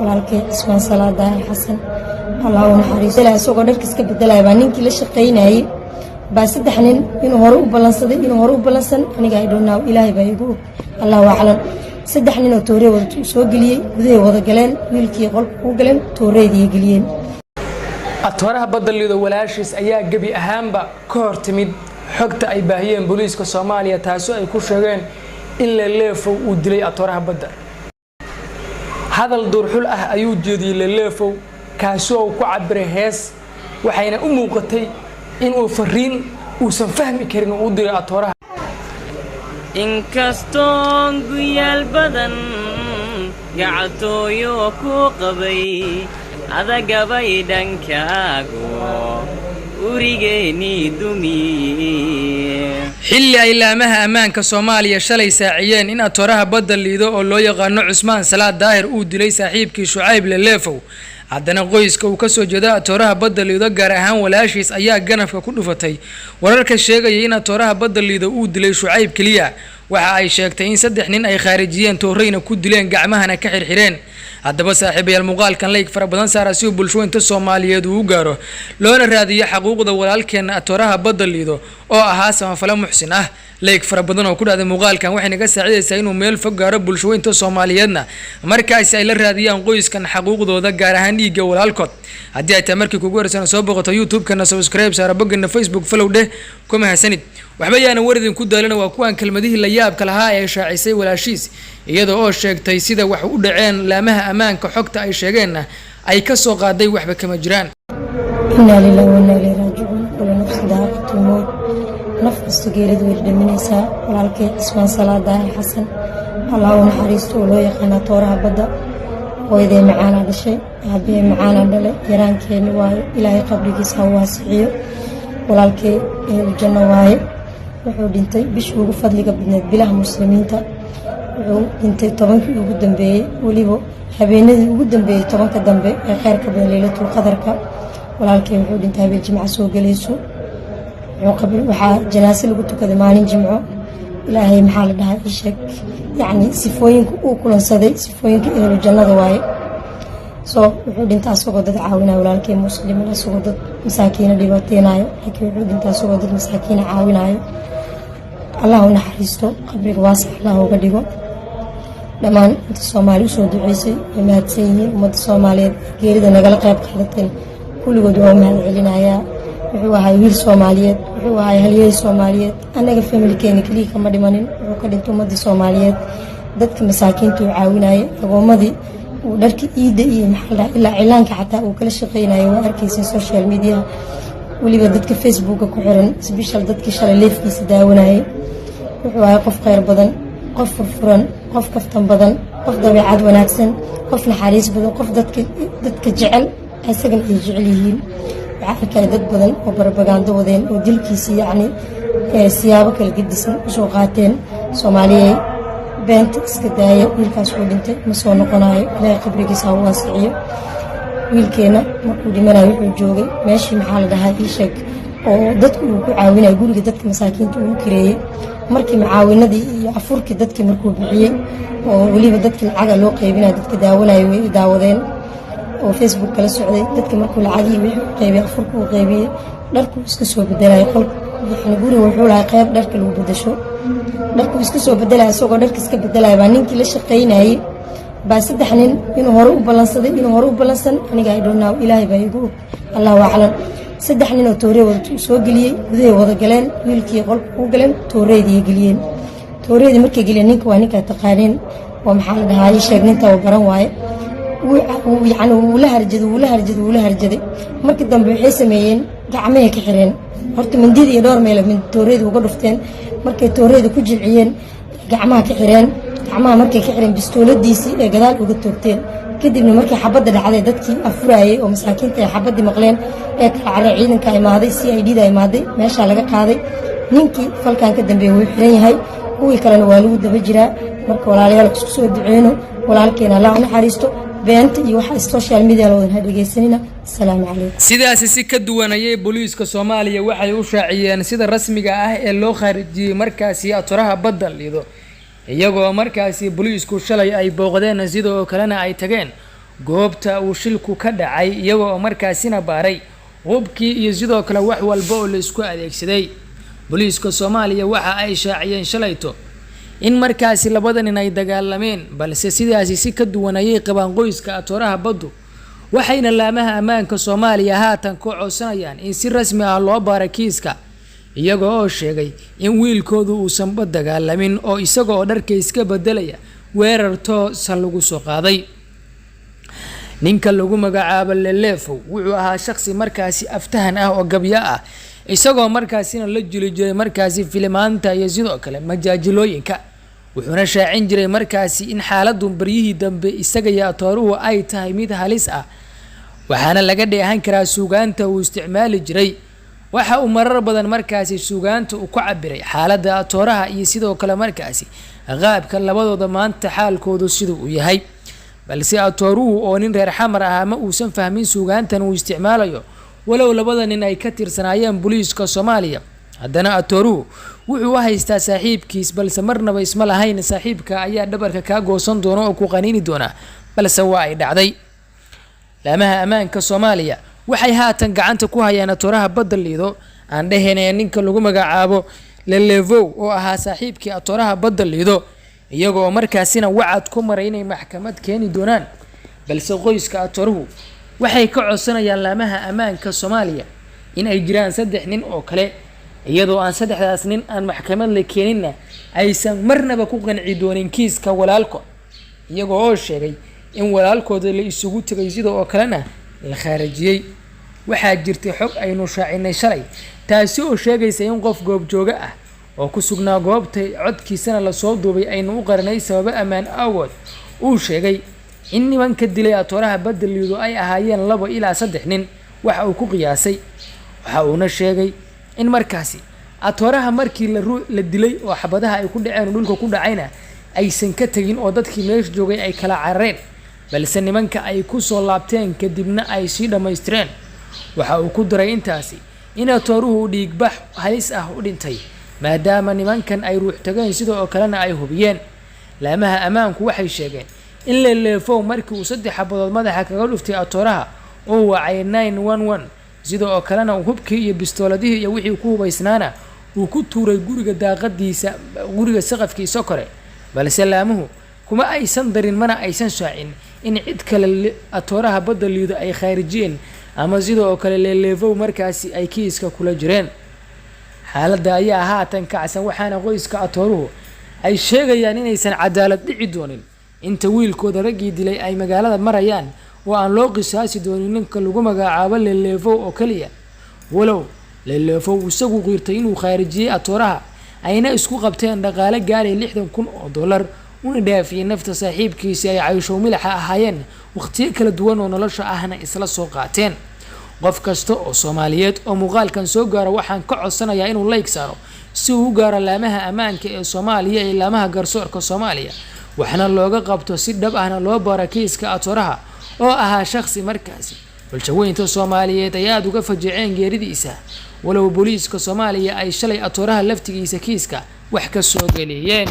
walaalkay Cismaan Salaadaah Xasan Allah u naxariisto isagoo dharka iska bedelay baa ninkii la shaqeynayay baa saddex nin inuu hore u balansan aniga ay dhownaa ilaahay baa igu Allahu a'lam saddex nin oo toorey wada soo galiyay gudahay wada galeen wiilkii qolka ku galeen tooreedii galiyeen atooraha badalido walaashiis ayaa gabi ahaanba ka hortimid xogta ay baahiyeen booliiska Soomaaliya taasoo ay ku sheegeen in la leefow uu dilay atooraha badda hadal durxul ah ayuu jeediyay la leefow kaasoo ku cabiray hees waxayna u muuqatay in uu fariin uusan fahmi karin uu diray atooraha inkastoon guyaal badan gacatooyo ku qabay adagabay dhankaagu urigeeni dumiye xilli ay laamaha ammaanka Soomaaliya shalay saaciyeen in atooraha badda liido oo loo yaqaan Cismaan Salaadaah uu dilay saaxiibkii Shucayb Leleefow haddana qoyska uu ka soo jeeda atooraha badda liido gaar ahaan walaashiis ayaa ganafka ku dhufatay wararka sheegaya in atooraha badda liido uu dilay Shucayb kaliya waxa ay sheegtay in saddex nin ay khaarijiyeen tooreyna ku dileen gacmahana ka xirxireen haddaba saaxiibayaal muuqaalkan like fara badan saara si bulshooyinka Soomaaliyeed uu gaaro loona raadiyo xuquuqda walaalkeena atooraha badda liido oo ahaa samafala muxsin ah like fara badan oo ku dhacday muuqaalkan waxay naga saacidaysaa inuu meel fog gaaro bulshooyinka Soomaaliyeedna markaas ay la raadiyaan qoyskan xuquuqdooda gaar ahaan dhiiga walaalkood haddii ay tamarkii kugu warsan soo boqoto YouTube-kana subscribe saara bogana Facebook follow dheh kuma hasanid waxba yaana waradin ku daalana waa kuwan kelmadihii la yaabka lahaa ee shaacisay walaashiis iyadoo oo sheegtay sida wax u dhaceen laamaha ammaanka xogta ay sheegeen ay ka soo qaaday waxba kama jiraan inna lillahi wa inna ilayhi raaji'uun kullu nafsin daa'iqatul mawt nafta geeridu way dhaminaysaa walaalkay Cismaan Salaadaah Xasan Allah u naxariisto oo loo yaqaan atooraha badda hooyaday macaan dhashay aabbe macaan dhalay yaraankeena waa ilaahay qabrigiisa waasixiyo walaalkay janno waaye wuxuu dhintay bishii ugu fadliga badneed bilaha muslimiinta wuxuu dhintay 10kii ugu dambeeyay waliba habeenadii ugu dambeeyay 10ka dambe ee khayrka badan leelatul qadarka walaalkay wuxuu dhintay habeen jimco soo galayso waxaa janaase lagu tukaday maalin jimco ilaahay maxaa la dhahaa sheeg yani sifooyinka uu kulansaday sifooyinka ehlu jannada waaye soo wuxuu dhintay asagoo dad caawinaya walaalkay muslimiin asagoo dad masaakiina dhibaateenayo laakiin wuxuu dhintay asagoo dad masaakiina caawinayo Allah u naxariisto qabriga waasic Allah uga dhigo dhamaan inta Soomaali soo duceysay mahadsan yihiin ummadda Soomaaliyeed geerida nagala qayb qaadatay kulligood waa mahad celinaya wuxuu ahaa wiil Soomaaliyeed wuxuu ahaa halyeey Soomaaliyeed anaga familkeena kaliya kama dhimanin wuxuu ka dhintay ummadda Soomaaliyeed dadka masaakiinta uu caawinayo agoomadii uu dharka iida iyo maxalla ilaa cilaanka xataa uu kala shaqeynayo waa arkaysan social media waliba dadka Facebook ku xiran special dadkii shalay leefkiisa daawanayay wuxuu ahaa qof khayr badan qof furfuran qof kaftan badan qof dabeecad wanaagsan qof naxariis badan qof dadka jecel asagana ay jecel yihiin waxa arkay dad badan oo barbagaando wadeen oo dilkiisa yacni siyaabo kala gedisan u soo qaateen Soomaaliyeed beenta iska daaya wiilkaas uu dhintay ma soo noqonayo ilaahay qabrigiisa ha waasixiyo wiilkeena markuu dhimanayo wuxuu joogay meeshii maxaa la dhahaa sheeg oo dadku uu ku caawinayo guriga dadka masaakiinta uu kireeyay markii macaawinadii iyo afurkii dadkii markuu bixiyay oo waliba dadkii lacag loo qaybinayo dadka daawanayo way daawadeen oo Facebook kala socday dadka markuu lacagii wixii qaybay afurku uu qaybiyay dharku iska soo bedelay qolka waxna guriga wuxuu lahaa qayb dharka lagu bedesho dharku iska soo bedelay asagoo dharka iska bedelay baa ninkii la shaqeynayay baa saddex nin inuu hore u balansan aniga ay dhownaa ilaahay baa igu Allahu a'lam saddex nin oo toorey wada soo galiyay gudahay wada galeen wiilkii qolka ku galeen tooreedii galiyeen tooreedii markay galeen ninka waa ninka taqaaneen oo maxaa la dhahaa sheeg ninta oo baran waaye يعني ولا هرجد markii dambe waxay sameeyeen gacmaha ka xireen horta mindida iyo door meel min tooreed uga dhufteen markay tooreed ku jilciyeen gacmaha ka xireen gacmaha markay ka xireen bistooladiisii ee gadaal uga toogteen kadibna markii xabadda dhacday dadkii afuraayay oo masaakiinta ay xabadii maqleen ee kala ciidanka imaaday CID da imaaday meesha laga qaaday ninkii falkan ka dambeeyay wuu xiran yahay kuwii kalena waa lagu daba jiraa marka walaalayaal isku soo duceeno walaalkeena Allah naxariisto beenta iyo waxa social media loo dhageysanina salaamu calaykum sidaas si ka duwanayay booliiska Soomaaliya waxay u shaaciyeen sida rasmiga ah ee loo khaarijiyay markaasi atooraha badda liido iyagoo markaasi booliisku shalay ay booqdeen sidoo kalena ay tageen goobta uu shilku ka dhacay iyaga oo markaasina baaray hubkii iyo sidoo kale wax walba oo la isku adeegsaday. booliiska Soomaaliya waxa ay shaaciyeen shalayto in markaasi labada nin ay dagaalameen, balse sidaasi si ka duwan ayay qabaan qoyska atooraha baddu, waxayna laamaha ammaanka Soomaaliya haatan ku codsanayaan in si rasmi ah loo baaro kiiska, iyaga oo sheegay in wiilkoodu uusan dagaalamin oo isaga oo dharka iska bedelaya weerar toosan lagu soo qaaday. ninka lagu magacaabo Lelefow wuxuu ahaa shakhsi markaasi aftahan ah oo gabya ah, isagoo markaasina la jili jiray markaasi filimaanta iyo sidoo kale majaajilooyinka, wuxuuna shaacin jiray markaasi in xaaladdu baryihii dambe isaga iyo atooruhu ay tahay mid halis ah, waxaana laga dheehan karaa suugaanta uu isticmaali jiray. waxa uu marar badan markaasi suugaanta uu ku cabiray xaaladda atooraha iyo sidoo kale markaasi qaabka labadooda maanta xaalkoodu siduu u yahay, balse atooruhu oo nin reer xamar ah ma uusan fahmin suugaantan uu isticmaalayo, walow labada nin ay ka tirsanaayeen booliiska Soomaaliya. haddana atooruhu wuxuu haystaa saaxiibkiis, balse marnaba isma lahayn saaxiibka ayaa dhabarka ka goosan doona oo ku qaniini doona, balse waa ay dhacday. laamaha ammaanka Soomaaliya waxay haatan gacanta ku hayaan atooraha badda liido aan dhahaynay ninka lagu magacaabo Lelefow oo ahaa saaxiibkii atooraha badda liido, iyagoo markaasina wacad ku maray inay maxkamad keeni doonaan, balse qoyska atooruhu waxay ka codsanayaan laamaha ammaanka Soomaaliya in ay jiraan 3 nin oo kale, iyadoo aan 3daas nin aan maxkamad la keeninna aysan marnaba ku qanci doonin kiiska walaalko, iyagoo oo sheegay in walaalkooda la isugu tagay sidoo kalena la khaarajiyay. waxaa jirtay xog aynu shaacinay shalay taasi oo sheegaysa in qof goob jooga ah oo ku sugnaa goobta codkiisana la soo duubay aynu u qarinay sabab ammaan awood uu sheegay in nimanka dilay atooraha badda liido ay ahaayeen 2 ilaa 3 nin. waxa uu ku qiyaasay, waxa uuna sheegay in markaasi atooraha markii la dilay oo xabadaha ay ku dhaceen dhulka ku dhacayna aysan ka tagin oo dadkii meesha joogay ay kala carareen, balse nimanka ay ku soo laabteen kadibna ay sii dhamaystireen. waxa uu ku daray intaasi in atooruhu dhiigbax halis ah u dhintay maadaama nimankan ay ruux tageen sidoo kalena ay hubiyeen. laamaha ammaanku waxay sheegeen in Lelefow markii uu 3 xabadood madaxa kaga dhuftay atooraha oo wacay 911, sidoo kalena hubkii iyo bistooladihii iyo wixii ku hubaysnaana uu ku tuuray guriga daaqadiisa guriga saqafkiisa kore, balse laamuhu kuma aysan darin mana aysan shaacin in cid kale atooraha badda liido ay khaarijiyeen ama sidoo kale Lelefow markaasi ay kiiska kula jireen. xaaladda ayaa haatan kacsan, waxaana qoyska atooruhu ay sheegayaan inaysan cadaalad dhici doonin inta wiilkooda raggii dilay ay magaalada marayaan oo aan loo qisaasi doonin ninka lagu magacaabo Lelefow oo kaliya, walow Lelefow isagu qiirtay inuu khaarijiyay atooraha ayna isku qabteen dhaqaale gaaray $60,000 una dhaafiyay nafta saaxiibkiisa ay caysho milaxa ahaayeen waqtiyo kala duwan oo nolosha ahna isla soo qaateen. qof kasta oo Soomaaliyeed oo muuqaalkan soo gaaro waxaan ka codsanayaa inuu like saaro si uu u gaaro laamaha ammaanka ee Soomaaliya iyo laamaha garsoorka Soomaaliya, waxna looga qabto si dhab ahna loo baaro kiiska atooraha oo ahaa shakhsi markaasi bulshooyinka Soomaaliyeed ay aad uga fajiceen geeridiisa, walow booliiska Soomaaliya ay shalay atooraha laftigiisa kiiska wax ka soo galiyeen.